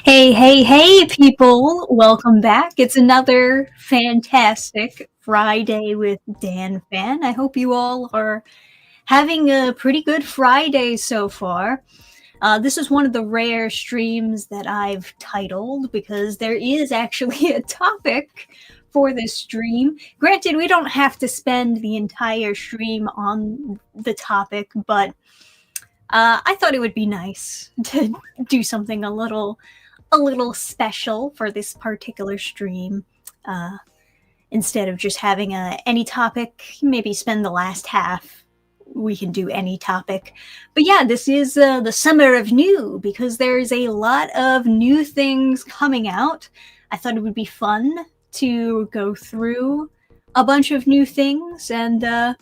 Hey, hey, hey, people! Welcome back. It's another fantastic Friday with Dannphan. I hope you all are having a pretty good Friday so far. This is one of the rare streams that I've titled because there is actually a topic for this stream. Granted, we don't have to spend the entire stream on the topic, but I thought it would be nice to do something a little special for this particular stream. Instead of just having any topic, maybe spend the last half. We can do any topic. But yeah, this is the summer of new because there's a lot of new things coming out. I thought it would be fun to go through a bunch of new things and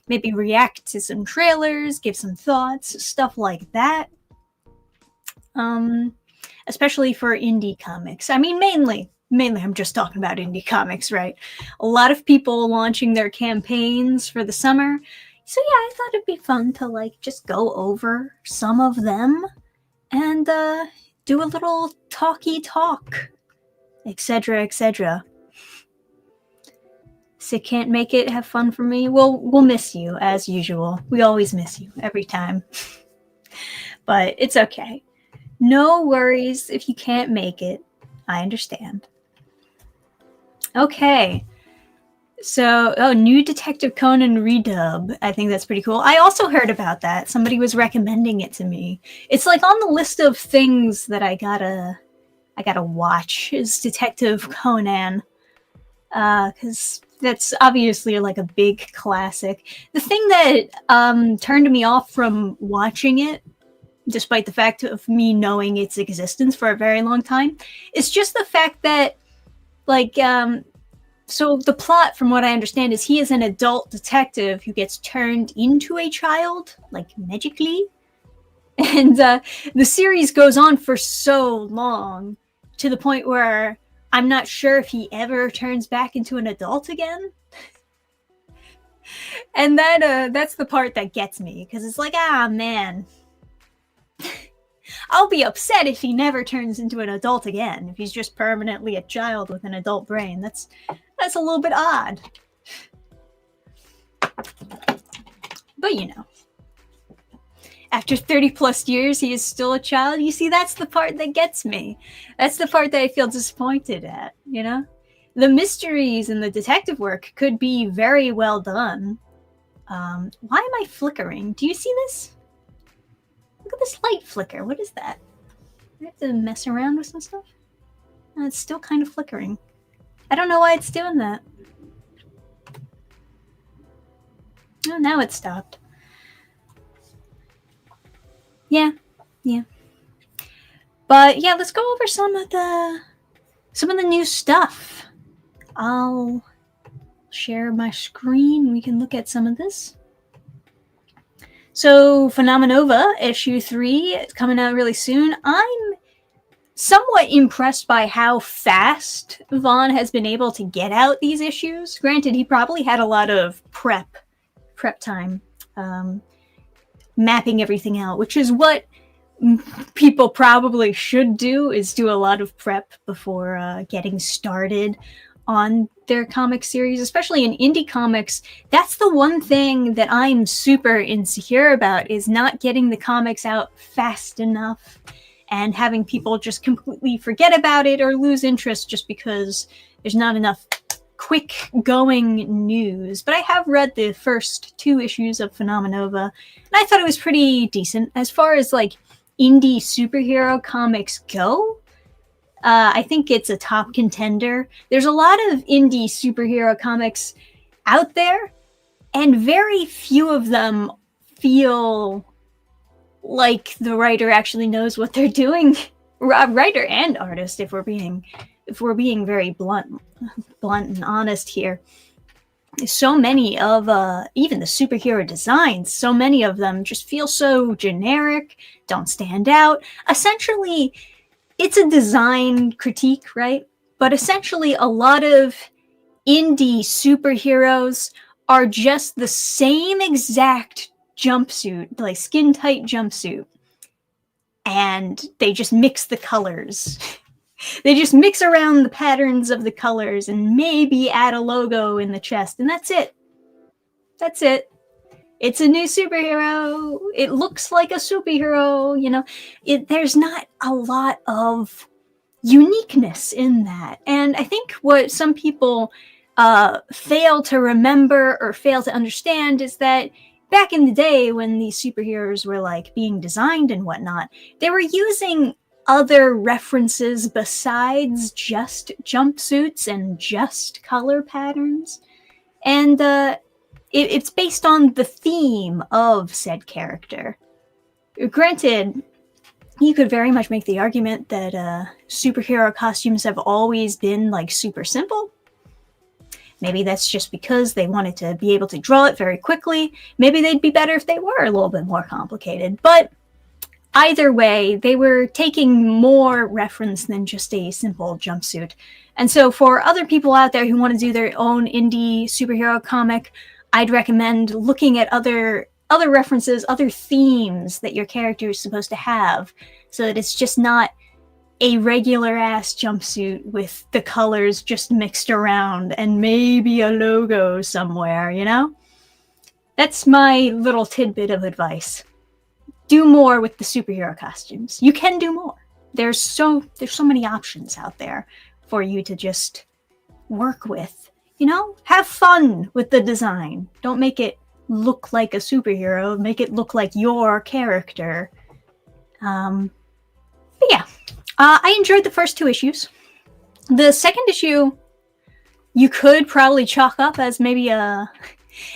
maybe react to some trailers, give some thoughts, stuff like that. Especially for indie comics. I mean, mainly I'm just talking about indie comics, right? A lot of people launching their campaigns for the summer. So yeah, I thought it'd be fun to just go over some of them and do a little talky talk, etc., etc. So can't make it, have fun for me. We'll miss you as usual. We always miss you every time. But it's okay. No worries if you can't make it. I understand. Okay. So, new Detective Conan redub. I think that's pretty cool. I also heard about that. Somebody was recommending it to me. It's on the list of things that I gotta watch is Detective Conan. Because that's obviously a big classic. The thing that turned me off from watching it, despite the fact of me knowing its existence for a very long time, it's just the fact that, so the plot, from what I understand, is he is an adult detective who gets turned into a child, magically. And the series goes on for so long, to the point where I'm not sure if he ever turns back into an adult again. And that's the part that gets me, because it's man. I'll be upset if he never turns into an adult again. If he's just permanently a child with an adult brain, that's a little bit odd. But after 30 plus years, he is still a child. You see, that's the part that gets me. That's the part that I feel disappointed at, The mysteries in the detective work could be very well done. Why am I flickering? Do you see this? Look at this light flicker. What is that? I have to mess around with some stuff? It's still kind of flickering. I don't know why it's doing that. Oh, now it stopped. Yeah. But yeah, let's go over some of the new stuff. I'll share my screen. We can look at some of this. So, Phenomenova, issue 3, it's coming out really soon. I'm somewhat impressed by how fast Vaughn has been able to get out these issues. Granted, he probably had a lot of prep time, mapping everything out, which is what people probably should do, is do a lot of prep before getting started on their comic series, especially in indie comics. That's the one thing that I'm super insecure about, is not getting the comics out fast enough and having people just completely forget about it or lose interest just because there's not enough quick going news. But I have read the first 2 issues of Phenomenova, and I thought it was pretty decent. As far as indie superhero comics go, I think it's a top contender. There's a lot of indie superhero comics out there, and very few of them feel like the writer actually knows what they're doing. Writer and artist, if we're being very blunt and honest here. So many of even the superhero designs, so many of them just feel so generic, don't stand out. Essentially, it's a design critique, right? But essentially, a lot of indie superheroes are just the same exact jumpsuit, skin-tight jumpsuit, and they just mix the colors. They just mix around the patterns of the colors and maybe add a logo in the chest, and that's it. That's it. It's a new superhero. It looks like a superhero, you know. There's not a lot of uniqueness in that. And I think what some people fail to remember or fail to understand is that back in the day when these superheroes were like being designed and whatnot, they were using other references besides just jumpsuits and just color patterns. And it's based on the theme of said character. Granted, you could very much make the argument that superhero costumes have always been like super simple. Maybe that's just because they wanted to be able to draw it very quickly. Maybe they'd be better if they were a little bit more complicated. But either way, they were taking more reference than just a simple jumpsuit. And so for other people out there who want to do their own indie superhero comic, I'd recommend looking at other references, other themes that your character is supposed to have, so that it's just not a regular ass jumpsuit with the colors just mixed around and maybe a logo somewhere, you know? That's my little tidbit of advice. Do more with the superhero costumes. You can do more. There's so many options out there for you to just work with. You know, have fun with the design. Don't make it look like a superhero. Make it look like your character. But yeah, I enjoyed the first 2 issues. The second issue, you could probably chalk up as maybe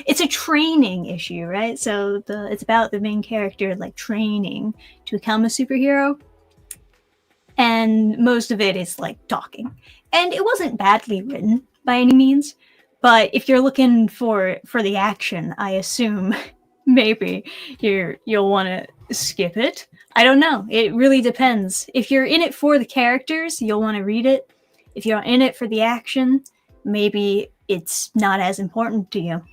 it's a training issue, right? So it's about the main character like training to become a superhero. And most of it is like talking. And it wasn't badly written by any means, but if you're looking for the action, I assume maybe you'll want to skip it. I don't know. It really depends. If you're in it for the characters, you'll want to read it. If you're in it for the action, maybe it's not as important to you.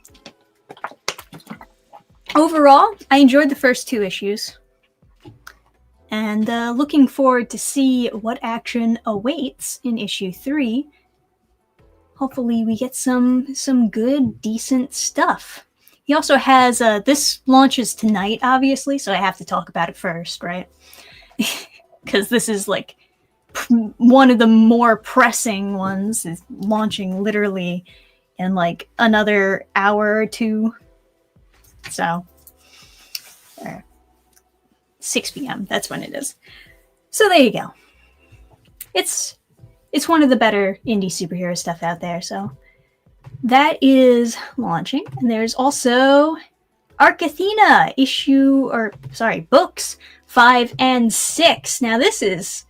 Overall, I enjoyed the first 2 issues. And looking forward to see what action awaits in issue 3. Hopefully we get some good, decent stuff. He also has, this launches tonight, obviously, so I have to talk about it first, right? Because this is like one of the more pressing ones. Is launching literally in like another hour or 2. So, 6 p.m. That's when it is. So there you go. It's one of the better indie superhero stuff out there. So that is launching, and there's also Athena books 5 and 6. Now this is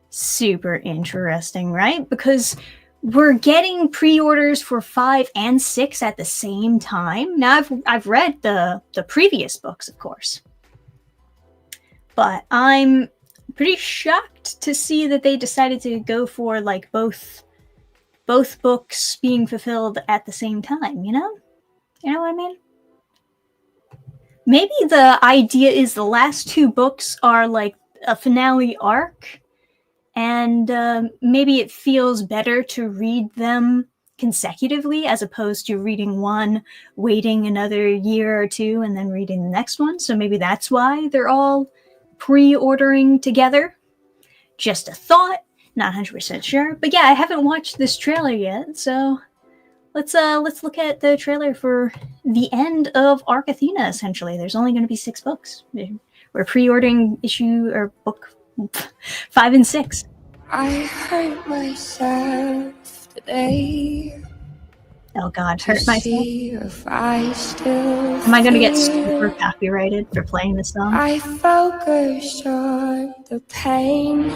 super interesting, right? Because we're getting pre-orders for 5 and 6 at the same time. Now I've read the previous books, of course, but I'm pretty shocked to see that they decided to go for like both books being fulfilled at the same time, you know what I mean? Maybe the idea is the last 2 books are like a finale arc, and maybe it feels better to read them consecutively as opposed to reading one, waiting another year or 2, and then reading the next one. So maybe that's why they're all pre-ordering together. Just a thought, not 100% sure. But yeah, I haven't watched this trailer yet, so let's look at the trailer for the end of Athena. Essentially, there's only going to be 6 books. We're pre-ordering book 5 and 6. I hurt myself today. Oh God, hurt myself. If I still Am I gonna get super copyrighted for playing this song? I focus on the pain,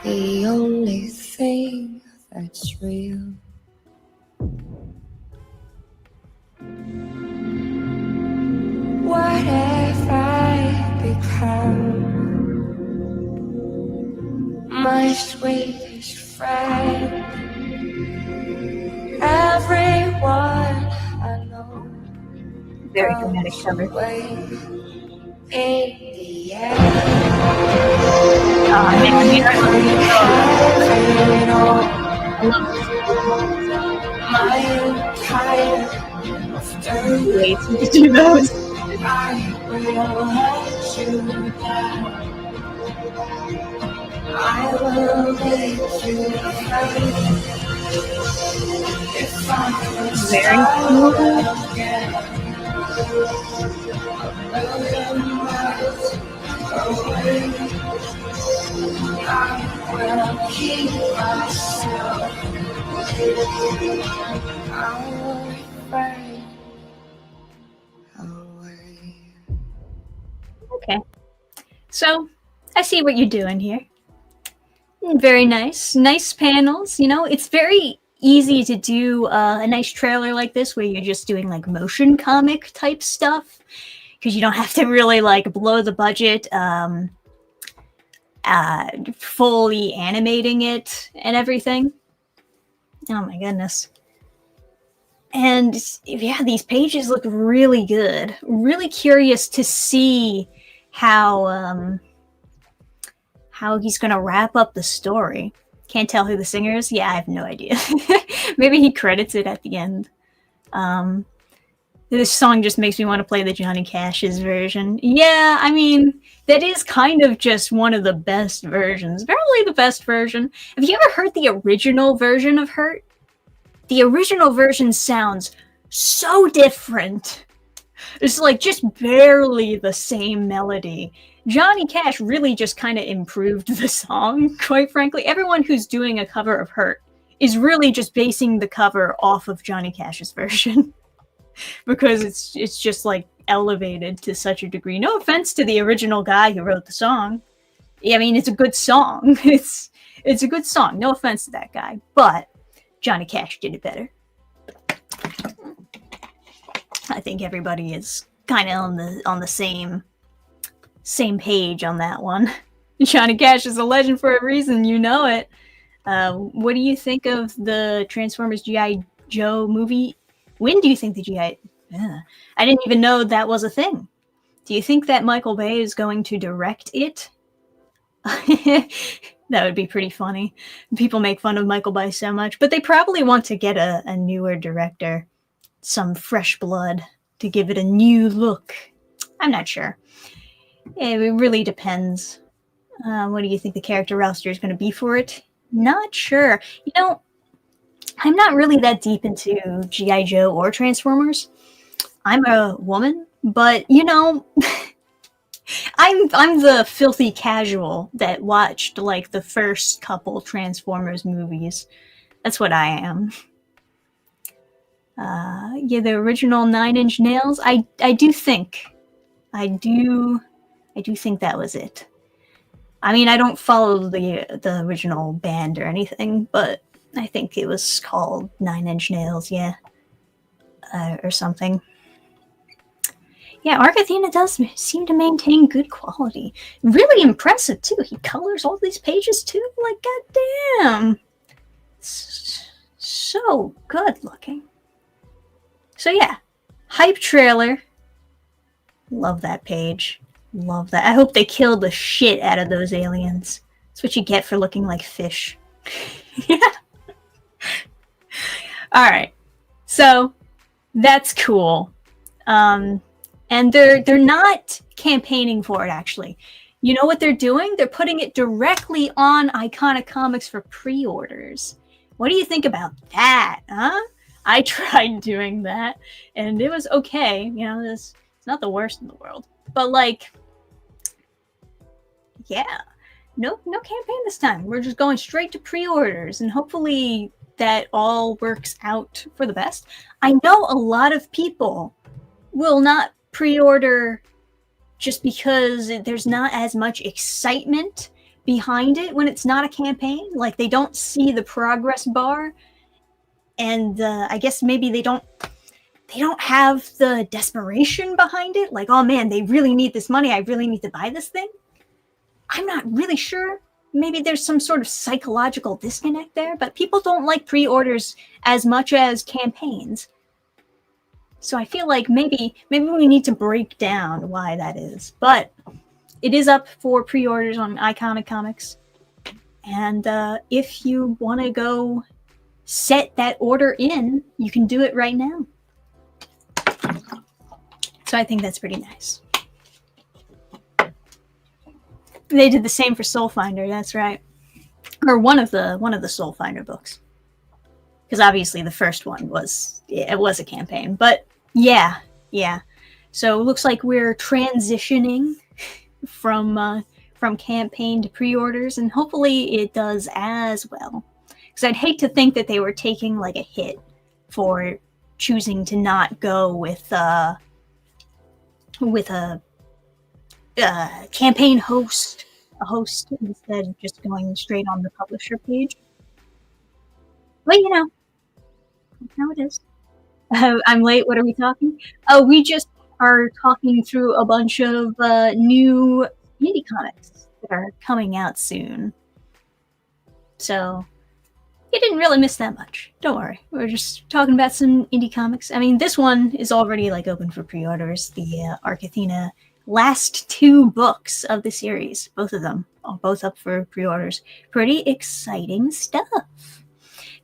the only thing that's real. What have I become? My sweetest friend. Everyone I know. Very dramatic cover. In the Wait to do those. I will make you Very cool. Okay. So, I see what you're doing here. Very nice. Nice panels. You know, it's very easy to do a nice trailer like this where you're just doing like motion comic type stuff because you don't have to really like blow the budget fully animating it and everything. Oh my goodness. And yeah, these pages look really good. Really curious to see how he's going to wrap up the story. Can't tell who the singer is? Yeah, I have no idea. Maybe he credits it at the end. This song just makes me want to play the Johnny Cash's version. Yeah, I mean, that is kind of just one of the best versions. Probably the best version. Have you ever heard the original version of Hurt? The original version sounds so different. It's like just barely the same melody. Johnny Cash really just kind of improved the song, quite frankly. Everyone who's doing a cover of Hurt is really just basing the cover off of Johnny Cash's version. Because it's just like elevated to such a degree. No offense to the original guy who wrote the song. I mean, it's a good song. It's a good song. No offense to that guy. But Johnny Cash did it better. I think everybody is kind of on the same page on that one. Johnny Cash is a legend for a reason, you know it. What do you think of the Transformers G.I. Joe movie? When do you think the G.I. I didn't even know that was a thing. Do you think that Michael Bay is going to direct it? That would be pretty funny. People make fun of Michael Bay so much, but they probably want to get a newer director, some fresh blood, to give it a new look. I'm not sure. It really depends. What do you think the character roster is going to be for it? Not sure. You know, I'm not really that deep into G.I. Joe or Transformers. I'm a woman, but, you know... I'm the filthy casual that watched like the first couple Transformers movies. That's what I am. Yeah, the original 9 Inch Nails. I do think that was it. I mean, I don't follow the original band or anything, but I think it was called 9 Inch Nails, yeah, or something. Yeah, Athena does seem to maintain good quality. Really impressive, too. He colors all these pages, too. Like, goddamn. So good looking. So, yeah. Hype trailer. Love that page. Love that. I hope they kill the shit out of those aliens. That's what you get for looking like fish. Yeah. Alright. So, that's cool. And they're not campaigning for it, actually. You know what they're doing? They're putting it directly on Iconic Comics for pre-orders. What do you think about that, huh? I tried doing that, and it was okay. You know, it's not the worst in the world. But, like, yeah. No campaign this time. We're just going straight to pre-orders, and hopefully that all works out for the best. I know a lot of people will not pre-order just because there's not as much excitement behind it when it's not a campaign. Like, they don't see the progress bar, and I guess maybe they don't have the desperation behind it. Like, oh man, they really need this money. I really need to buy this thing. I'm not really sure. Maybe there's some sort of psychological disconnect there, but people don't like pre-orders as much as campaigns. So I feel like maybe we need to break down why that is. But it is up for pre-orders on Iconic Comics. And if you want to go set that order in, you can do it right now. So I think that's pretty nice. They did the same for Soul Finder, that's right. Or one of the Soul Finder books. Because obviously the first one was a campaign. But yeah. So it looks like we're transitioning from campaign to pre-orders, and hopefully it does as well. Because I'd hate to think that they were taking like a hit for choosing to not go with a campaign host, instead of just going straight on the publisher page. But you know, that's how it is. I'm late. What are we talking? Oh, we just are talking through a bunch of new indie comics that are coming out soon. So you didn't really miss that much. Don't worry. We're just talking about some indie comics. I mean, this one is already like open for pre-orders. The Arc Athena last 2 books of the series, both of them, both up for pre-orders. Pretty exciting stuff.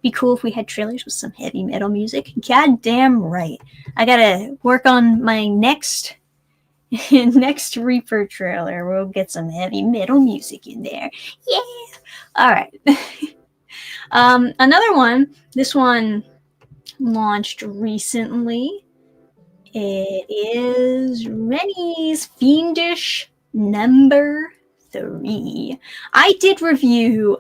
Be cool if we had trailers with some heavy metal music. Goddamn right. I gotta work on my next Reaper trailer. We'll get some heavy metal music in there. Yeah. All right. Another one. This one launched recently. It is Rennie's Fiendish number 3. I did review.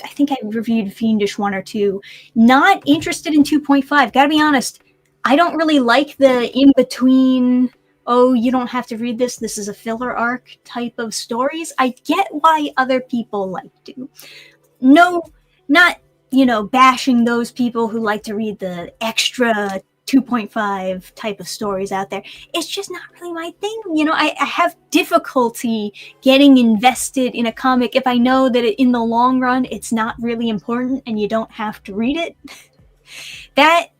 I think I reviewed Fiendish 1 or 2. Not interested in 2.5. Gotta be honest. I don't really like the in-between, oh, you don't have to read this. This is a filler arc type of stories. I get why other people like to. No, not, bashing those people who like to read the extra 2.5 type of stories out there. It's just not really my thing. I have difficulty getting invested in a comic if I know that in the long run it's not really important and you don't have to read it. That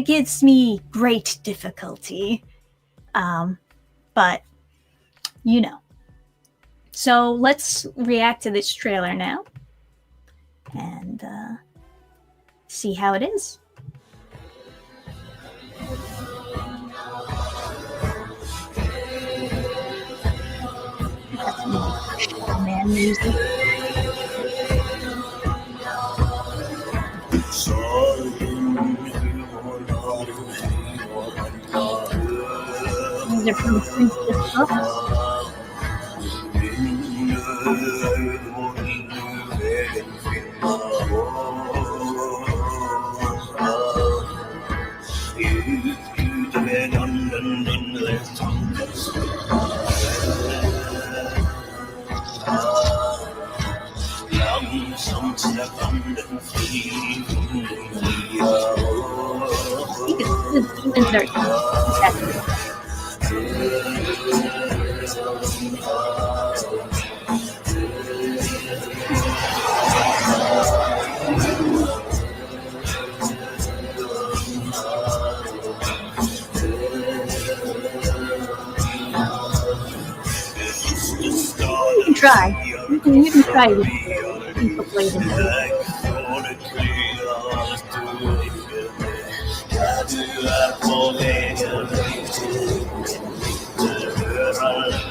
gives me great difficulty. But So let's react to this trailer now and see how it is. That's man music. These are from Princess Books. You can try. You can try with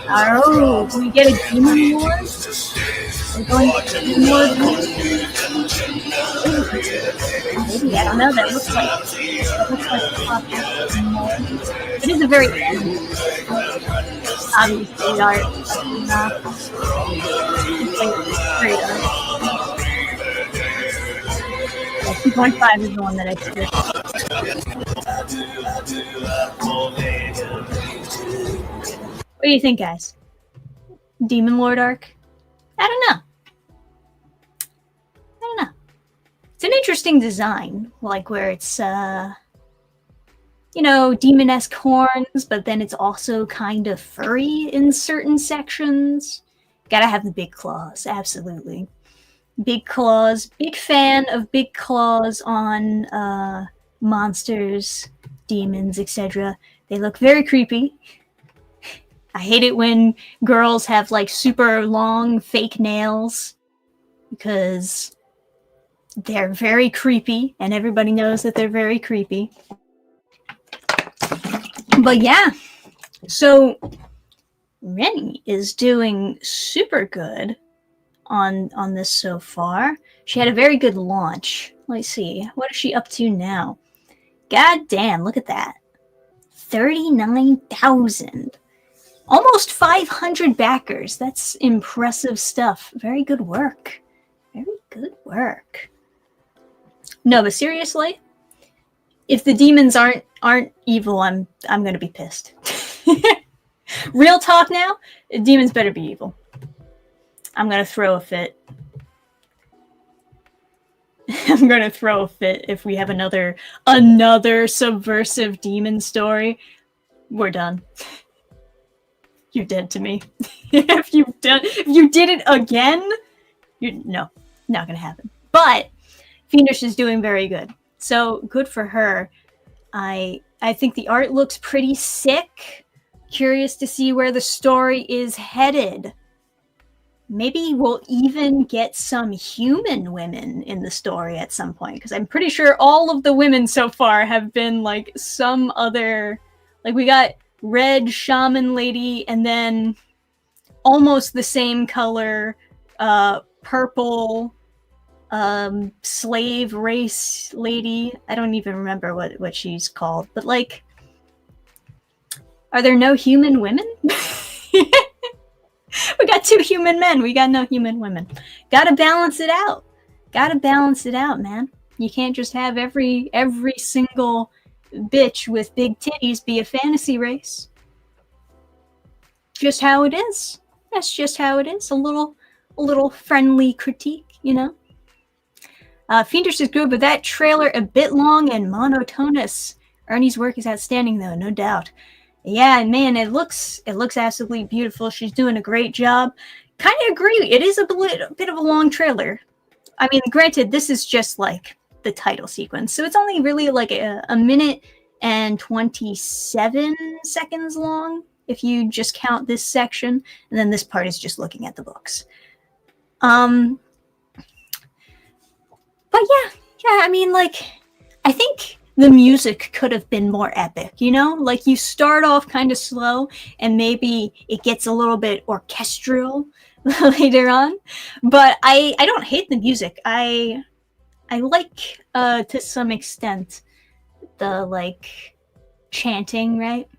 Oh, can we get a Demon Lord? We're going to Demon Lord. Maybe, I don't know. That looks like it is a very obviously art. 2.5 is the one that I skipped. What do you think, guys? Demon Lord arc? I don't know. It's an interesting design, like where it's, demon-esque horns, but then it's also kind of furry in certain sections. Gotta have the big claws, absolutely. Big claws. Big fan of big claws on monsters, demons, etc. They look very creepy. I hate it when girls have like super long fake nails because they're very creepy and everybody knows that they're very creepy. But yeah, so Rennie is doing super good on this so far. She had a very good launch. Let's see, what is she up to now? God damn, look at that. 39,000. Almost 500 backers. That's impressive stuff. Very good work. Very good work. No, but seriously, if the demons aren't evil, I'm gonna be pissed. Real talk now, demons better be evil. I'm gonna throw a fit. I'm gonna throw a fit if we have another subversive demon story. We're done. You're dead to me. If you did it again, no, not gonna happen. But Fiendish is doing very good, so good for her. I think the art looks pretty sick. Curious to see where the story is headed. Maybe we'll even get some human women in the story at some point, because I'm pretty sure all of the women so far have been like some other, like we got red shaman lady and then almost the same color purple slave race lady. I don't even remember what she's called, but like, are there no human women? We got 2 human men. We got no human women. Gotta balance it out. Gotta balance it out, man. You can't just have every single bitch with big titties be a fantasy race. Just how it is. That's just how it is. A little friendly critique, you know? Fiendish is good, but that trailer a bit long and monotonous. Ernie's work is outstanding, though, no doubt. Yeah, man, it looks absolutely beautiful. She's doing a great job. Kind of agree. It is a bit of a long trailer. I mean, granted, this is just like the title sequence, so it's only really like a minute and 27 seconds long if you just count this section, and then this part is just looking at the books. But yeah, I mean, like, I think the music could have been more epic, you know? Like, you start off kind of slow, and maybe it gets a little bit orchestral later on. But I don't hate the music. I like, to some extent, the, like, chanting, right?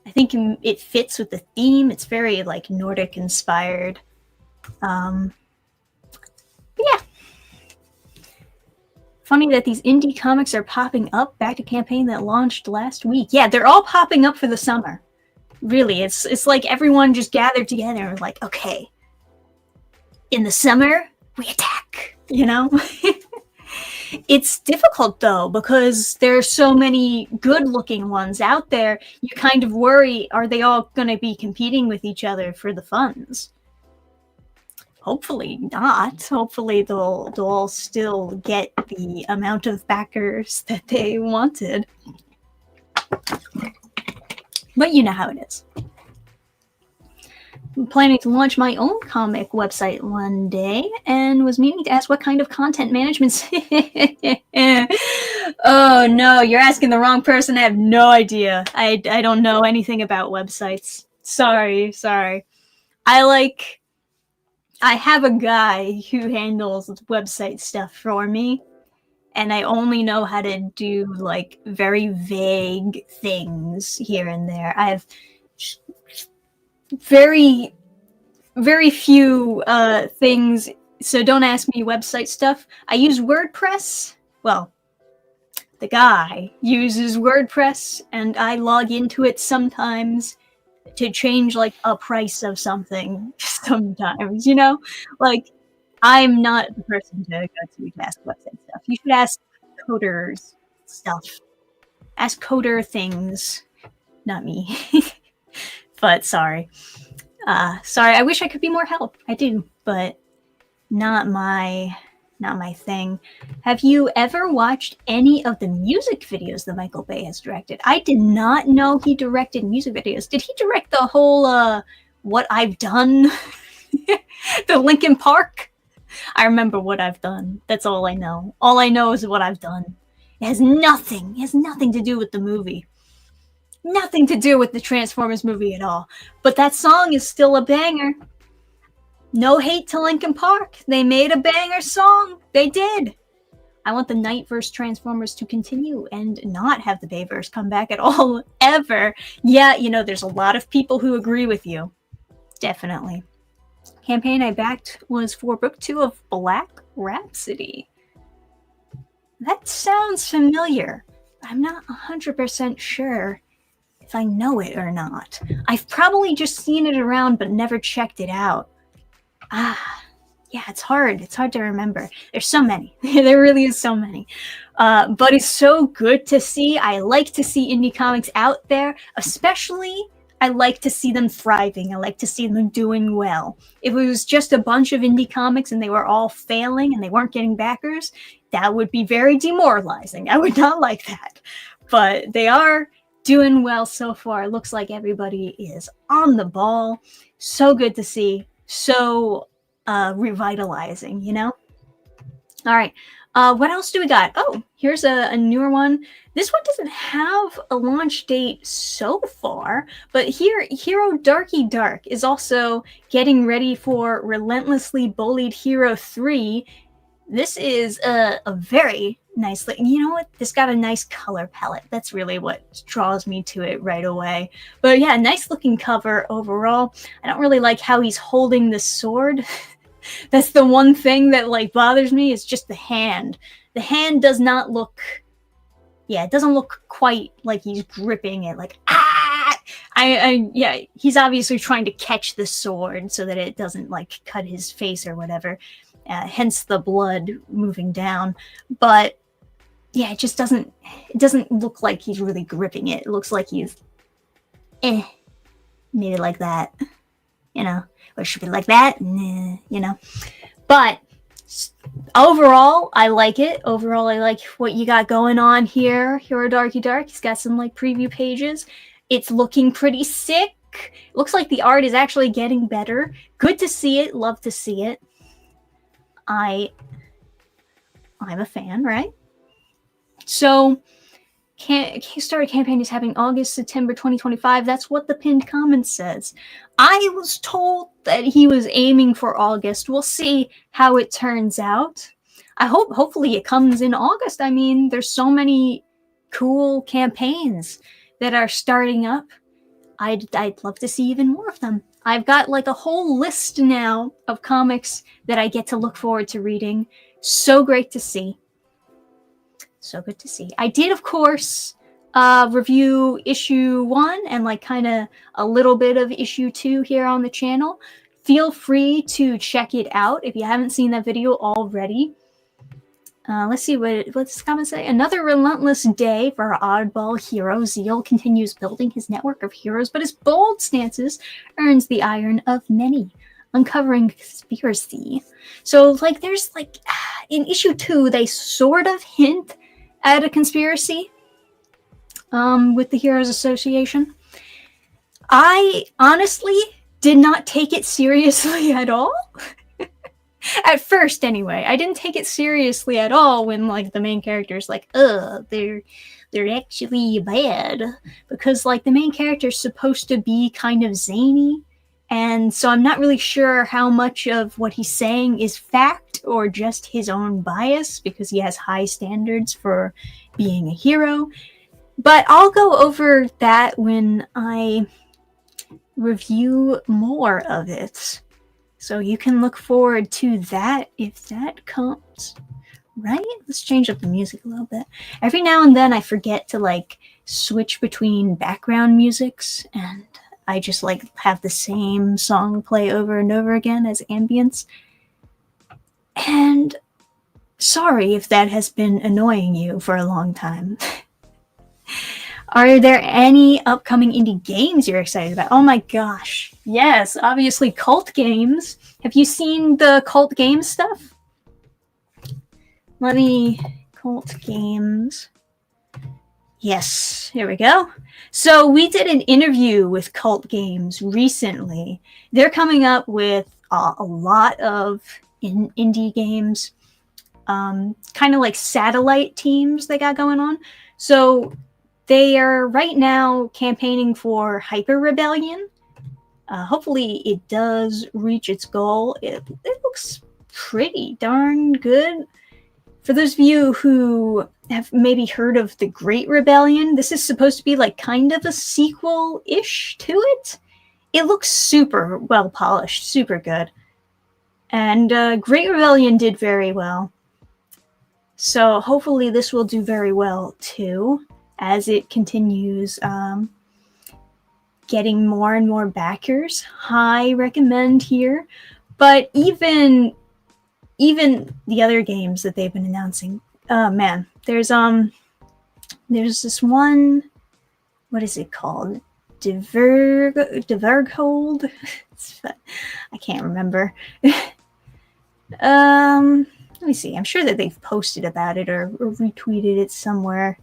I think it fits with the theme. It's very, like, Nordic-inspired. But yeah. Funny that these indie comics are popping up. Back to campaign that launched last week. Yeah, they're all popping up for the summer. Really, it's like everyone just gathered together and like, okay, in the summer, we attack, you know? It's difficult, though, because there are so many good-looking ones out there. You kind of worry, are they all going to be competing with each other for the funds? Hopefully not. Hopefully they'll all still get the amount of backers that they wanted. But you know how it is. I'm planning to launch my own comic website one day and was meaning to ask what kind of content management. Oh no, you're asking the wrong person. I have no idea. I don't know anything about websites. Sorry. I have a guy who handles website stuff for me, and I only know how to do like very vague things here and there. I have very few things, so don't ask me website stuff. I use WordPress. Well, the guy uses WordPress, and I log into it sometimes to change like a price of something sometimes, you know? Like, I'm not the person to go to ask website stuff. You should ask coders stuff. Ask coder things, not me. But sorry, I wish I could be more help. I do, but not my not my thing. Have you ever watched any of the music videos that Michael Bay has directed? I did not know he directed music videos. Did he direct the whole What I've Done? The Linkin Park? I remember What I've Done. That's all I know. All I know is What I've Done. It has nothing to do with the movie. Nothing to do with the Transformers movie at all. But that song is still a banger. No hate to Linkin Park. They made a banger song. They did. I want the Night vs. Transformers to continue and not have the Bayverse come back at all, ever. Yeah, you know, there's a lot of people who agree with you. Definitely. Campaign I backed was for book 2 of Black Rhapsody. That sounds familiar. I'm not 100% sure if I know it or not. I've probably just seen it around but never checked it out. Yeah, it's hard. It's hard to remember. There's so many. There really is so many. But it's so good to see. I like to see indie comics out there, especially I like to see them thriving. I like to see them doing well. If it was just a bunch of indie comics and they were all failing and they weren't getting backers, that would be very demoralizing. I would not like that. But they are doing well so far. It looks like everybody is on the ball. So good to see. So revitalizing, you know? All right. What else do we got? Oh, here's a newer one. This one doesn't have a launch date so far, but here, Hero Darky Dark is also getting ready for Relentlessly Bullied Hero 3. This is a very nice, you know what? This got a nice color palette. That's really what draws me to it right away. But yeah, nice looking cover overall. I don't really like how he's holding the sword. That's the one thing that like bothers me, is just the hand. The hand does not look, yeah, it doesn't look quite like he's gripping it, like, yeah, he's obviously trying to catch the sword so that it doesn't like cut his face or whatever. Hence the blood moving down. But yeah, it just doesn't look like he's really gripping it. It looks like he's made it like that, you know, or it should be like that, you know. But overall, I like it. Overall, I like what you got going on here. Hero Darky Dark, he's got some like preview pages. It's looking pretty sick. Looks like the art is actually getting better. Good to see it. Love to see it. I'm a fan, right? So, Kickstarter campaign is happening August, September 2025. That's what the pinned comment says. I was told that he was aiming for August. We'll see how it turns out. Hopefully it comes in August. I mean, there's so many cool campaigns that are starting up. I'd love to see even more of them. I've got like a whole list now of comics that I get to look forward to reading. So great to see. So good to see. I did, of course, review issue 1 and like kind of a little bit of issue 2 here on the channel. Feel free to check it out if you haven't seen that video already. Let's see what's this comment say. Another relentless day for our oddball hero. Zeal continues building his network of heroes, but his bold stances earns the iron of many, uncovering conspiracy. So, like, there's like in issue 2, they sort of hint at a conspiracy with the Heroes Association. I honestly did not take it seriously at all. At first, anyway, I didn't take it seriously at all when, like, the main character's like, they're actually bad. Because, like, the main character's supposed to be kind of zany. And so I'm not really sure how much of what he's saying is fact or just his own bias, because he has high standards for being a hero. But I'll go over that when I review more of it. So you can look forward to that if that comes, right? Let's change up the music a little bit. Every now and then I forget to like switch between background musics, and I just like have the same song play over and over again as ambience. And sorry if that has been annoying you for a long time. Are there any upcoming indie games you're excited about? Oh my gosh. Yes, obviously cult games. Have you seen the cult game stuff? Let me... Cult Games. Yes, here we go. So we did an interview with Cult Games recently. They're coming up with a lot of indie games, kind of like satellite teams they got going on. So they are right now campaigning for Hyper Rebellion. Hopefully it does reach its goal. It looks pretty darn good. For those of you who have maybe heard of the Great Rebellion, this is supposed to be like kind of a sequel-ish to it. It looks super well polished, super good. And Great Rebellion did very well. So hopefully this will do very well too, as it continues getting more and more backers. High recommend here. But even the other games that they've been announcing, oh man, there's this one, what is it called? Diverghold? I can't remember. Let me see. I'm sure that they've posted about it or retweeted it somewhere.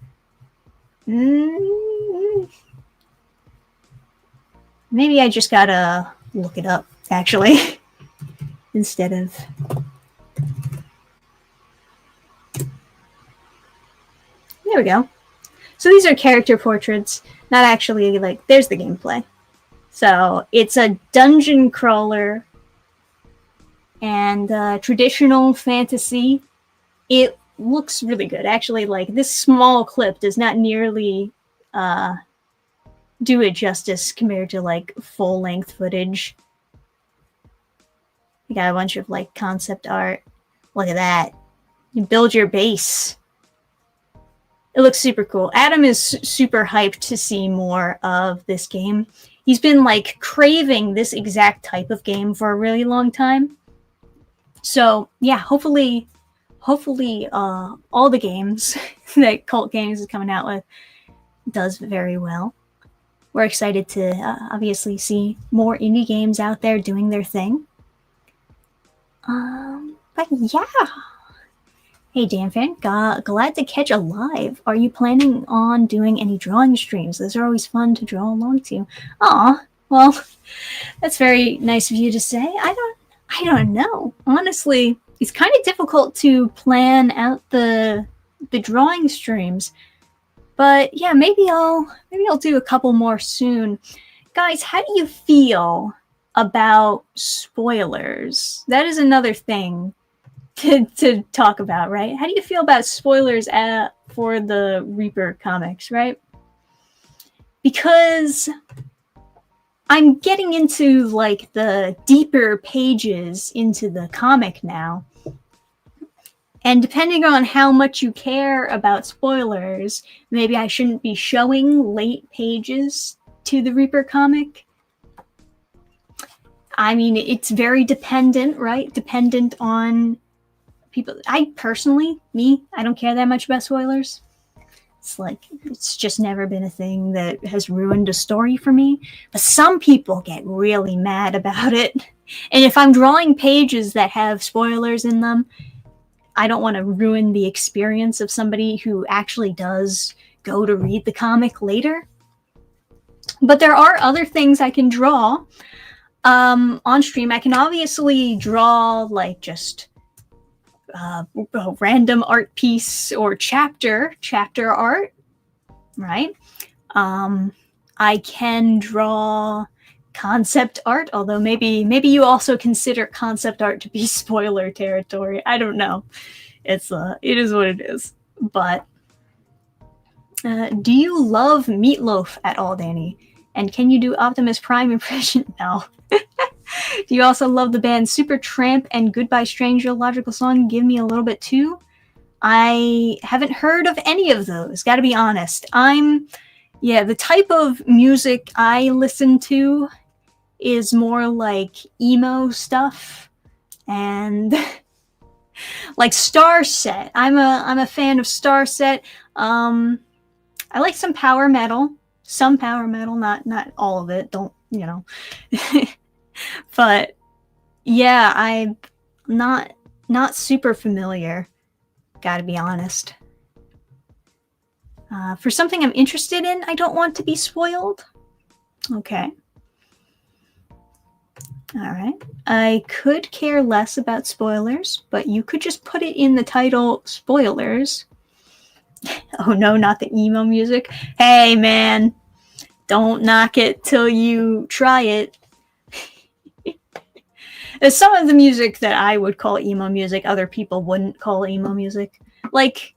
Maybe I just gotta look it up, actually, instead of... There we go. So these are character portraits, not actually like, there's the gameplay. So it's a dungeon crawler and traditional fantasy. It looks really good. Actually, like, this small clip does not nearly do it justice compared to like full-length footage. You got a bunch of like concept art. Look at that. You build your base. It looks super cool. Adam is super hyped to see more of this game. He's been like craving this exact type of game for a really long time. So yeah, hopefully all the games that Cult Games is coming out with does very well. We're excited to obviously see more indie games out there doing their thing. But yeah. Hey Dannphan, glad to catch a live. Are you planning on doing any drawing streams? Those are always fun to draw along to. Aw, well, that's very nice of you to say. I don't know. Honestly, it's kind of difficult to plan out the drawing streams. But yeah, maybe I'll do a couple more soon. Guys, how do you feel about spoilers? That is another thing to talk about, right? How do you feel about spoilers for the Reaper comics, right? Because I'm getting into like the deeper pages into the comic now. And depending on how much you care about spoilers, maybe I shouldn't be showing late pages to the Reaper comic. I mean, it's very dependent, right? Dependent on people. I personally, I don't care that much about spoilers. It's like, it's just never been a thing that has ruined a story for me. But some people get really mad about it. And if I'm drawing pages that have spoilers in them, I don't want to ruin the experience of somebody who actually does go to read the comic later. But there are other things I can draw on stream. I can obviously draw like just a random art piece or chapter art, right? I can draw concept art, although maybe you also consider concept art to be spoiler territory. I don't know. It is what it is. But do you love Meatloaf at all, Danny? And can you do Optimus Prime impression? No. Do you also love the band Supertramp and Goodbye Stranger? Logical Song, Give Me a Little Bit Too? I haven't heard of any of those, gotta be honest. The type of music I listen to is more like emo stuff and like Starset. I'm a fan of Starset. I like some power metal, not all of it. Don't, you know. But yeah, I'm not super familiar. Gotta be honest. For something I'm interested in, I don't want to be spoiled. Okay. Alright. I could care less about spoilers, but you could just put it in the title, spoilers. Oh no, not the emo music. Hey man, don't knock it till you try it. Some of the music that I would call emo music, other people wouldn't call emo music. Like,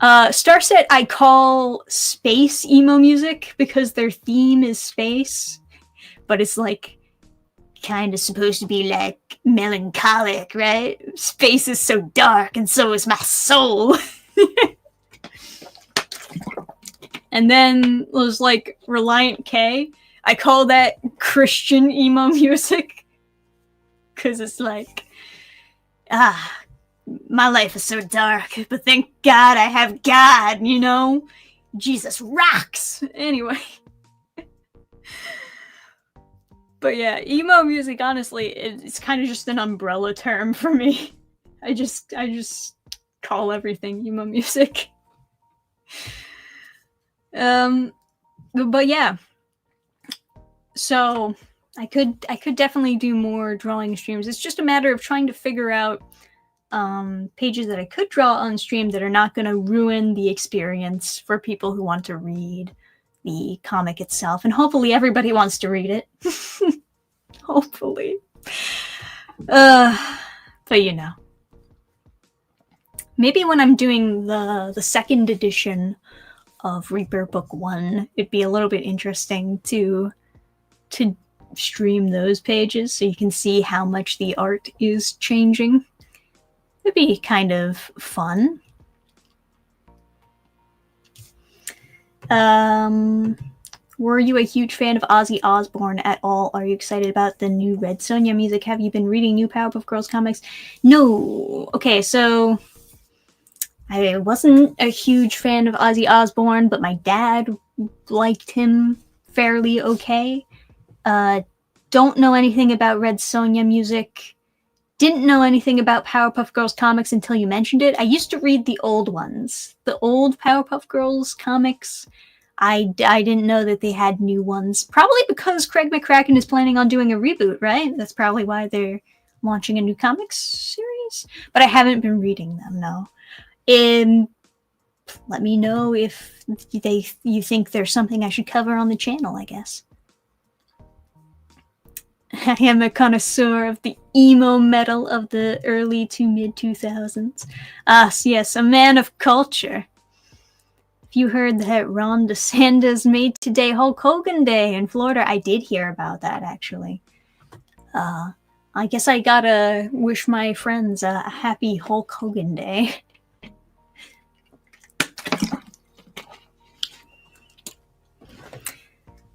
Starset I call space emo music because their theme is space, but it's like kind of supposed to be like melancholic, right? Space is so dark and so is my soul. And then was like Reliant K. I call that Christian emo music because it's like, my life is so dark, but thank God I have God, you know? Jesus rocks! Anyway. But yeah, emo music, honestly, it's kind of just an umbrella term for me. I just call everything emo music. But yeah. So I could definitely do more drawing streams. It's just a matter of trying to figure out pages that I could draw on stream that are not going to ruin the experience for people who want to read the comic itself. And hopefully everybody wants to read it. Hopefully. But you know. Maybe when I'm doing the second edition of Reaper Book 1, it'd be a little bit interesting to stream those pages so you can see how much the art is changing. It'd be kind of fun. Were you a huge fan of Ozzy Osbourne at all? Are you excited about the new Red Sonja music? Have you been reading new Powerpuff Girls comics? No. Okay, so I wasn't a huge fan of Ozzy Osbourne, but my dad liked him fairly okay. Don't know anything about Red Sonja music. Didn't know anything about Powerpuff Girls comics until you mentioned it. I used to read the old ones. The old Powerpuff Girls comics. I didn't know that they had new ones. Probably because Craig McCracken is planning on doing a reboot, right? That's probably why they're launching a new comics series. But I haven't been reading them, no. Let me know if you think there's something I should cover on the channel, I guess. I am a connoisseur of the emo metal of the early to mid 2000s. Yes, a man of culture. If you heard that Ron DeSantis made today Hulk Hogan Day in Florida, I did hear about that, actually. I guess I gotta wish my friends a happy Hulk Hogan Day.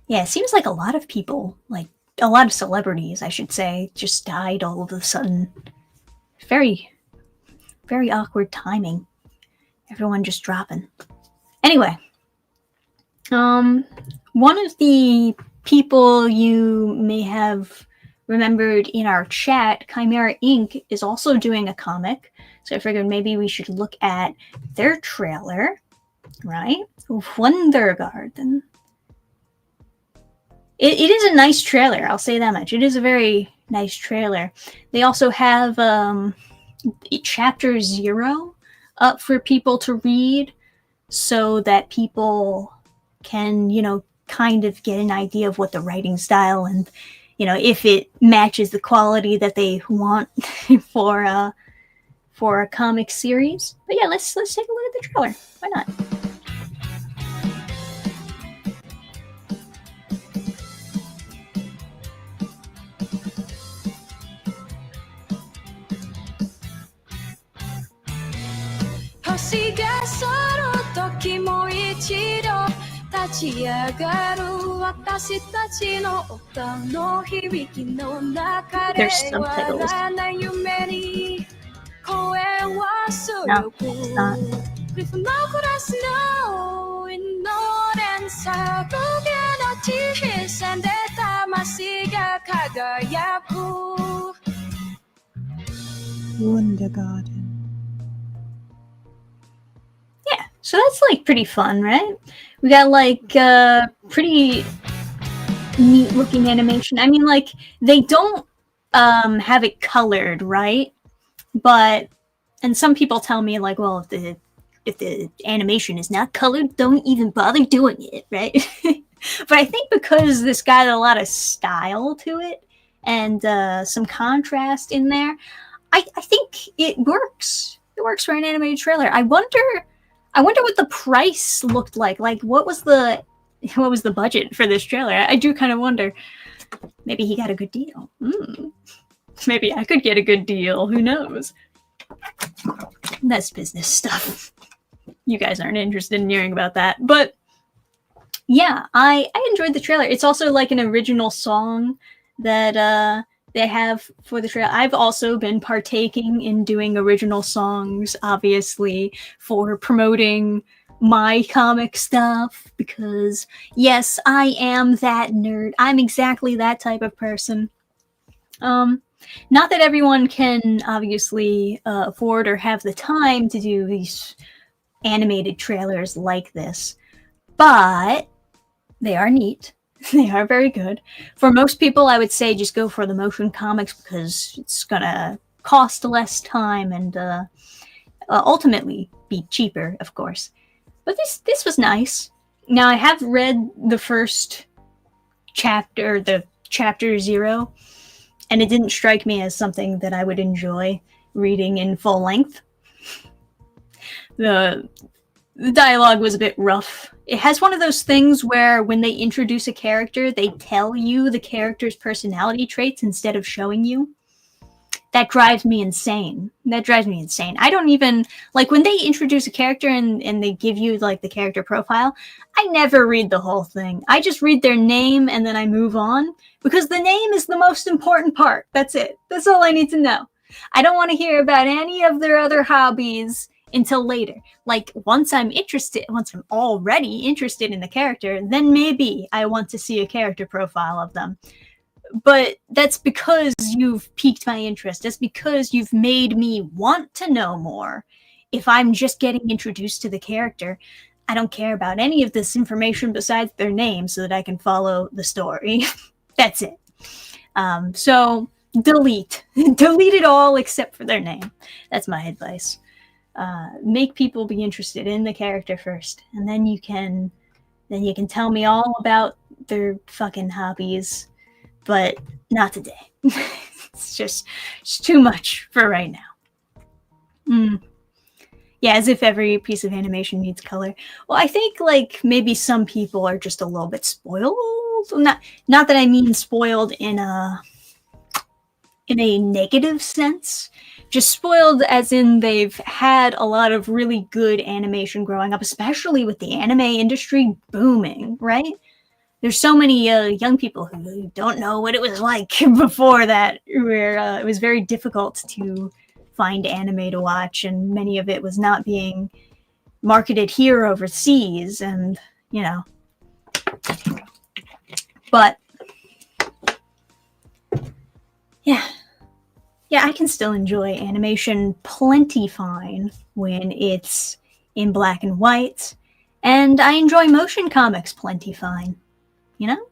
Yeah, it seems like a lot of people, like a lot of celebrities, I should say, just died all of a sudden. Very, very awkward timing. Everyone just dropping. Anyway, one of the people you may have remembered in our chat, Chimera Inc., is also doing a comic. So I figured maybe we should look at their trailer, right? Wondergarden. It is a nice trailer, I'll say that much. It is a very nice trailer. They also have Chapter 0 up for people to read so that people can, you know, kind of get an idea of what the writing style and, you know, if it matches the quality that they want for a comic series. But yeah, let's take a look at the trailer. Why not? There's subtitles. No, it's not. Wondergarden. So that's like pretty fun, right? We got like pretty neat looking animation. I mean, like they don't have it colored, right? But and some people tell me like, well, if the animation is not colored, don't even bother doing it, right? But I think because this got a lot of style to it and some contrast in there, I think it works. It works for an animated trailer. I wonder what the price looked like. Like, what was the budget for this trailer? I do kind of wonder. Maybe he got a good deal. Maybe I could get a good deal. Who knows? That's business stuff. You guys aren't interested in hearing about that. But yeah, I enjoyed the trailer. It's also like an original song that they have for the trailer. I've also been partaking in doing original songs, obviously, for promoting my comic stuff, because yes, I am that nerd. I'm exactly that type of person. Not that everyone can obviously afford or have the time to do these animated trailers like this, but they are neat. They are very good. For most people, I would say just go for the motion comics because it's gonna cost less time and ultimately be cheaper, of course. But this was nice. Now I have read the first chapter, the chapter 0, and it didn't strike me as something that I would enjoy reading in full length. The dialogue was a bit rough. It has one of those things where when they introduce a character, they tell you the character's personality traits instead of showing you. That drives me insane. I don't even, like, when they introduce a character and they give you, like, the character profile, I never read the whole thing. I just read their name and then I move on, because the name is the most important part. That's it. That's all I need to know. I don't want to hear about any of their other hobbies until later. Like, once I'm already interested in the character, then maybe I want to see a character profile of them. But that's because you've piqued my interest. That's because you've made me want to know more. If I'm just getting introduced to the character, I don't care about any of this information besides their name so that I can follow the story. That's it. So delete. Delete it all except for their name. That's my advice. Make people be interested in the character first, and then you can tell me all about their fucking hobbies. But not today. It's too much for right now. Yeah, as if every piece of animation needs color. Well, I think like maybe some people are just a little bit spoiled. Not that I mean spoiled in a negative sense. Just spoiled as in they've had a lot of really good animation growing up, especially with the anime industry booming, right? There's so many young people who don't know what it was like before that, where it was very difficult to find anime to watch, and many of it was not being marketed here overseas, and, you know. But, yeah, I can still enjoy animation plenty fine when it's in black and white, and I enjoy motion comics plenty fine. You know?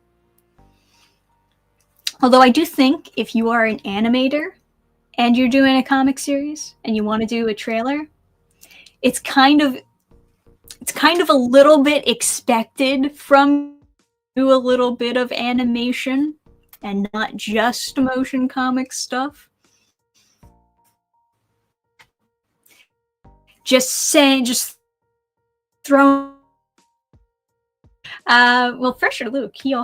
Although I do think if you are an animator and you're doing a comic series and you want to do a trailer, it's kind of a little bit expected from you, a little bit of animation and not just motion comic stuff. Just throw. Well, Fresher Luke, he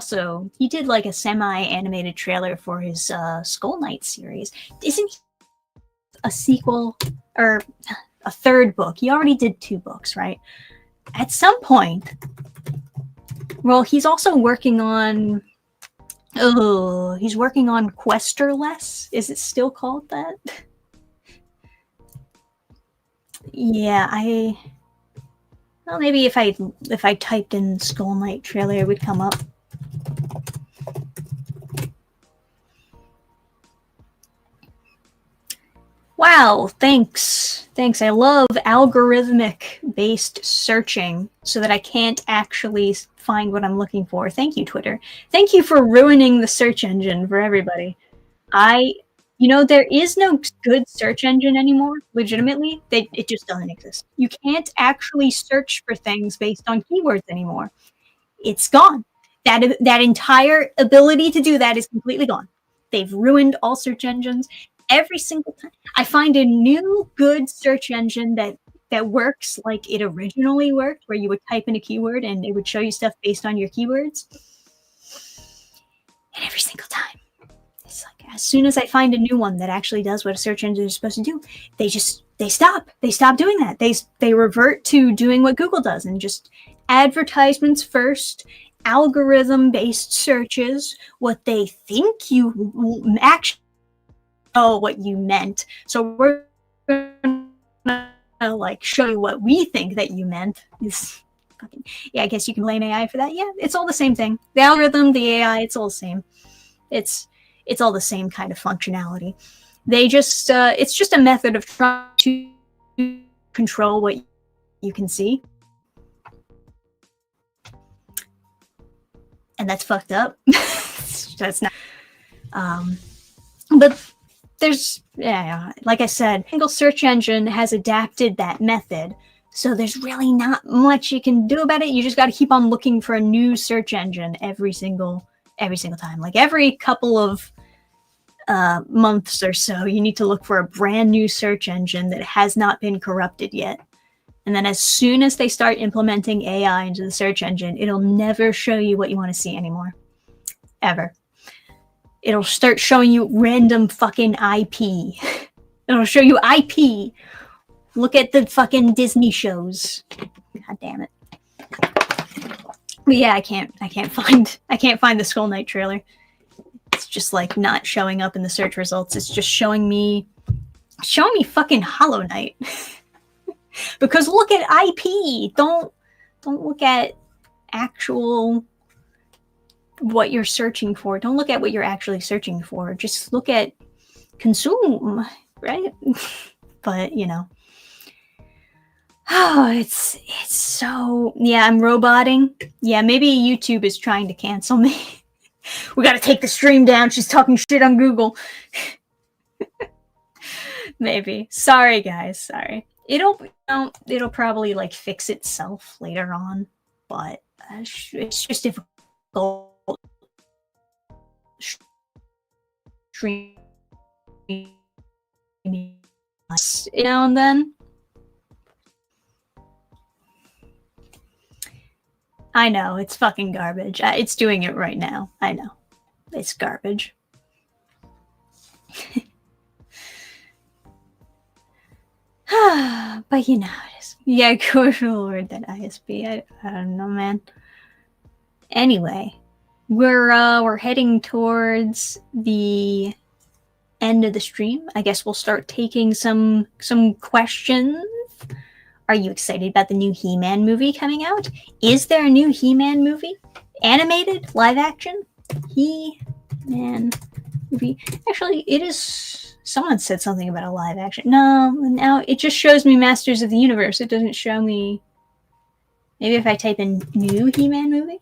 did like a semi-animated trailer for his Skull Knight series. Isn't a sequel or a third book? He already did 2 books, right? At some point, well, he's also working on. He's working on Questerless. Is it still called that? Yeah, well, maybe if I typed in Skull Knight trailer, it would come up. Wow, thanks. Thanks. I love algorithmic based searching so that I can't actually find what I'm looking for. Thank you, Twitter. Thank you for ruining the search engine for everybody. There is no good search engine anymore, legitimately. It just doesn't exist. You can't actually search for things based on keywords anymore. It's gone. That entire ability to do that is completely gone. They've ruined all search engines. Every single time I find a new good search engine that works like it originally worked, where you would type in a keyword and it would show you stuff based on your keywords. And every single time, it's like as soon as I find a new one that actually does what a search engine is supposed to do, they stop. They stop doing that. They revert to doing what Google does and just advertisements first, algorithm-based searches, what they think you actually know what you meant. So we're gonna show you what we think that you meant. Is fucking, yeah, I guess you can blame AI for that. Yeah, it's all the same thing. The algorithm, the AI, it's all the same. It's all the same kind of functionality. They just it's just a method of trying to control what you can see. And that's fucked up. That's not but there's like I said, single search engine has adapted that method, so there's really not much you can do about it. You just got to keep on looking for a new search engine every single time. Like every couple of months or so, you need to look for a brand new search engine that has not been corrupted yet. And then as soon as they start implementing AI into the search engine, it'll never show you what you want to see anymore. Ever. It'll start showing you random fucking IP. It'll show you IP. Look at the fucking Disney shows. God damn it. But yeah, I can't find the Skull Knight trailer. It's just like not showing up in the search results. It's just showing me fucking Hollow Knight. Because look at IP. Don't look at actual what you're searching for. Don't look at what you're actually searching for. Just look at consume, right? But it's so, yeah, I'm roboting. Yeah, maybe YouTube is trying to cancel me. We got to take the stream down. She's talking shit on Google. Maybe. Sorry, guys. Sorry. It'll probably fix itself later on, but it's just difficult. Stream now and then. I know, it's fucking garbage. It's doing it right now. I know. It's garbage. But it is. Yeah, go to the Lord, that ISP. I don't know, man. Anyway, we're heading towards the end of the stream. I guess we'll start taking some questions. Are you excited about the new He-Man movie coming out? Is there a new He-Man movie? Animated? Live action? He-Man movie? Actually, it is... Someone said something about a live action. No, now it just shows me Masters of the Universe. It doesn't show me... Maybe if I type in new He-Man movie?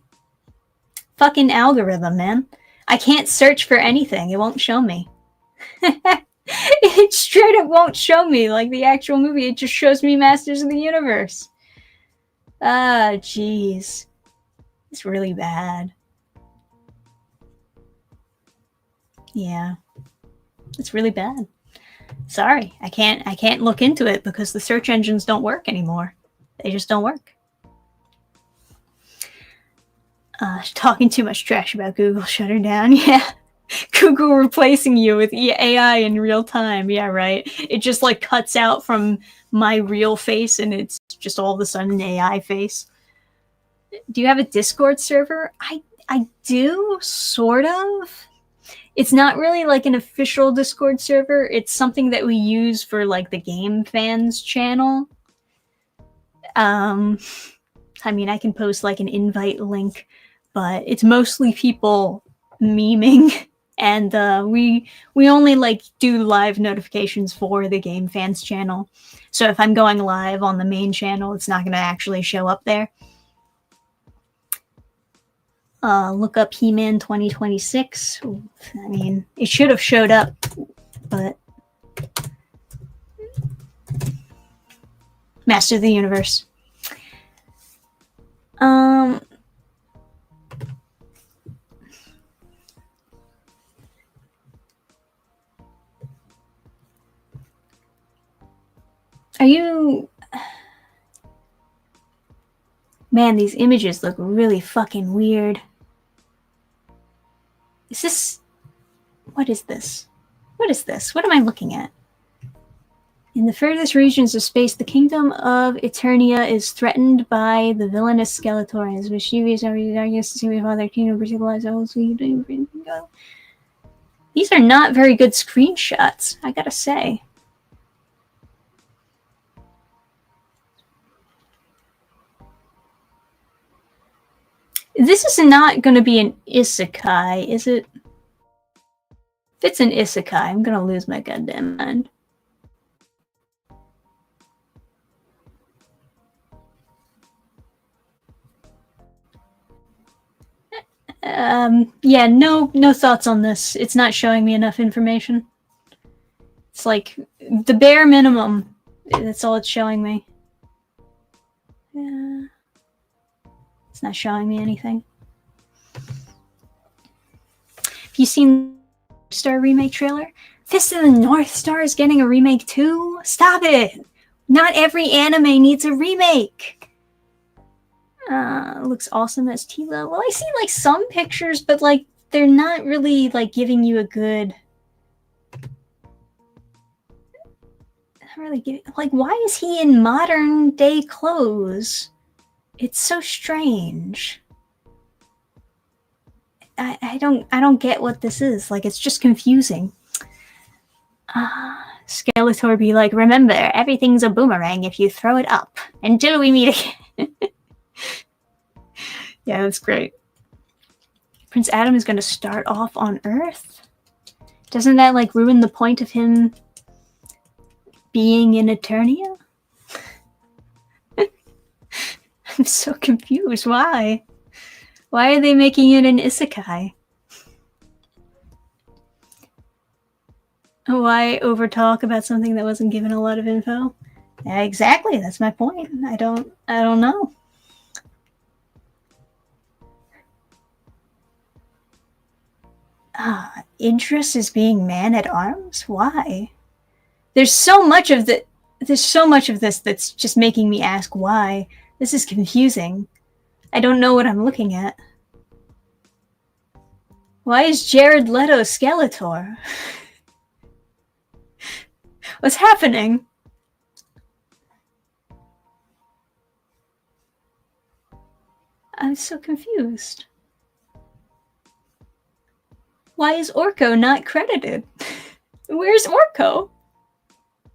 Fucking algorithm, man. I can't search for anything. It won't show me. It straight up won't show me the actual movie. It just shows me Masters of the Universe. Ah, jeez. It's really bad. Yeah. It's really bad. Sorry. I can't look into it because the search engines don't work anymore. They just don't work. Talking too much trash about Google. Shut her down. Yeah. Google replacing you with AI in real time. Yeah, right. It just cuts out from my real face and it's just all of a sudden an AI face. Do you have a Discord server? I do, sort of. It's not really an official Discord server. It's something that we use for the Game Fans channel. I mean, I can post an invite link, but it's mostly people memeing And we only like do live notifications for the Game Fans channel. So if I'm going live on the main channel, it's not going to actually show up there. Look up He-Man 2026. I mean, it should have showed up, but Master of the Universe. Are you... Man, these images look really fucking weird. Is this... What is this? What is this? What am I looking at? In the furthest regions of space, the kingdom of Eternia is threatened by the villainous Skeletor. Mischievous are darkness to see with other kingdom particulars. These are not very good screenshots, I gotta say. This is not going to be an isekai, is it? If it's an isekai, I'm going to lose my goddamn mind. Yeah, no thoughts on this. It's not showing me enough information. It's like the bare minimum. That's all it's showing me. Yeah. It's not showing me anything. Have you seen the Star remake trailer? Fist of the North Star is getting a remake too? Stop it! Not every anime needs a remake! Looks awesome as Tila. Well, I see like some pictures, but like they're not really like giving you a good... Not really giving... Like, why is he in modern day clothes? It's so strange. I don't get what this is. Like, it's just confusing. Skeletor be like, remember, everything's a boomerang if you throw it up. Until we meet again. Yeah, that's great. Prince Adam is going to start off on Earth? Doesn't that, like, ruin the point of him being in Eternia? I'm so confused. Why? Why are they making it an isekai? Why overtalk about something that wasn't given a lot of info? Yeah, exactly, that's my point. I don't know. Idris is being man-at-arms? Why? There's so much of this that's just making me ask why. This is confusing. I don't know what I'm looking at. Why is Jared Leto Skeletor? What's happening? I'm so confused. Why is Orko not credited? Where's Orko?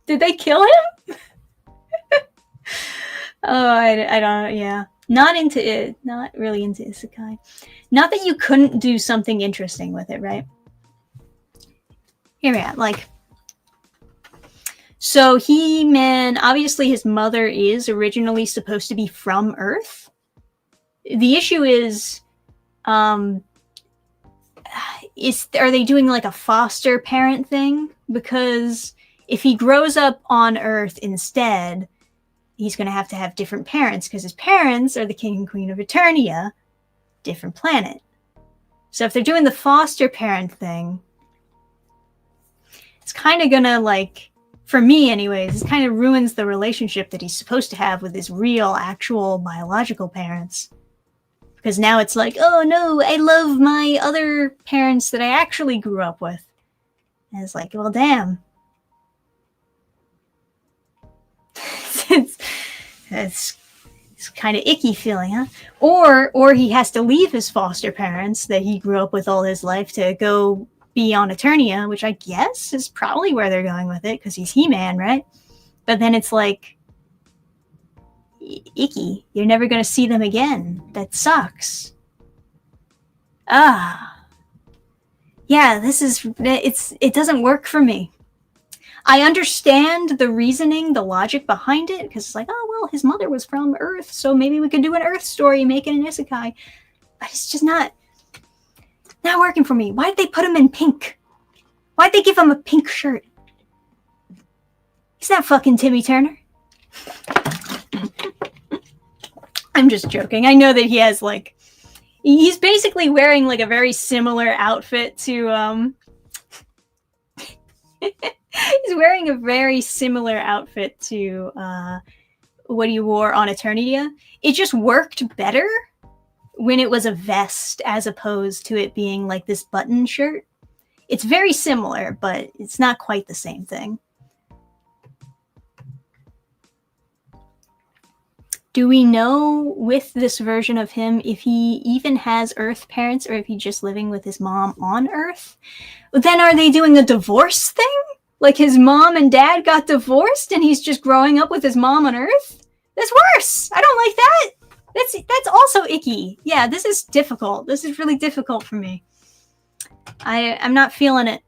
Did they kill him? Oh, I don't, yeah. Not into it. Not really into isekai. Not that you couldn't do something interesting with it, right? Here we are, like... So He-Man, obviously his mother is originally supposed to be from Earth. The issue is, are they doing like a foster parent thing? Because if he grows up on Earth instead, he's going to have different parents, because his parents are the king and queen of Eternia, different planet. So if they're doing the foster parent thing, it's kind of going to, like, for me anyways, it kind of ruins the relationship that he's supposed to have with his real, actual, biological parents. Because now it's like, oh no, I love my other parents that I actually grew up with. And it's like, well, damn. It's kind of icky feeling, huh? Or he has to leave his foster parents that he grew up with all his life to go be on Eternia, which I guess is probably where they're going with it, because he's He-Man, right? But then it's like, icky. You're never going to see them again. That sucks. yeah, it doesn't work for me. I understand the reasoning, the logic behind it, because it's like, oh, well, his mother was from Earth, so maybe we could do an Earth story, make it an isekai. But it's just not working for me. Why'd they put him in pink? Why'd they give him a pink shirt? He's not fucking Timmy Turner. I'm just joking. I know that he has, like, he's basically wearing, like, a very similar outfit to, he's wearing a very similar outfit to what he wore on Eternia. It just worked better when it was a vest as opposed to it being like this button shirt. It's very similar, but it's not quite the same thing. Do we know with this version of him if he even has Earth parents or if he's just living with his mom on Earth? Then are they doing a divorce thing? Like his mom and dad got divorced and he's just growing up with his mom on Earth? That's worse. I don't like that. That's also icky. Yeah, this is difficult. This is really difficult for me. I'm not feeling it.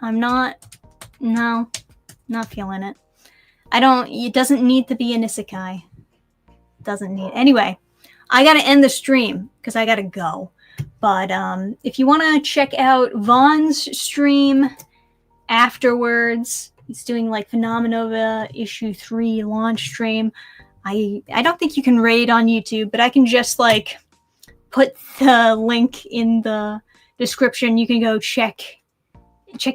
Not feeling it. It doesn't need to be an isekai. Doesn't need. Anyway, I gotta end the stream because I gotta go. But if you want to check out Vaughn's stream afterwards, he's doing like Phenomenova issue 3 launch stream. I don't think you can raid on YouTube, but I can just like put the link in the description. You can go check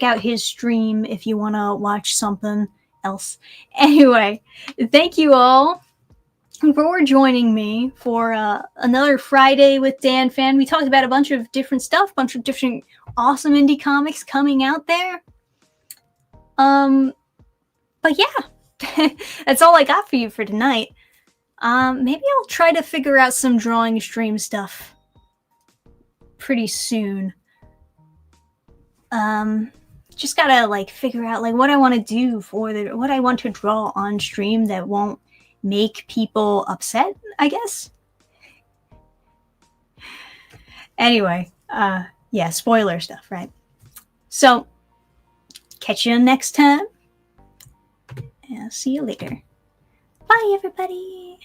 out his stream if you want to watch something else. Anyway, thank you all for joining me for another Friday with Dannphan. We talked about a bunch of different stuff, bunch of different awesome indie comics coming out there. But yeah, that's all I got for you for tonight. Maybe I'll try to figure out some drawing stream stuff pretty soon. Just gotta like figure out like what I want to do what I want to draw on stream that won't make people upset, I guess. Anyway, yeah, spoiler stuff, right? So, catch you next time. And I'll see you later. Bye, everybody.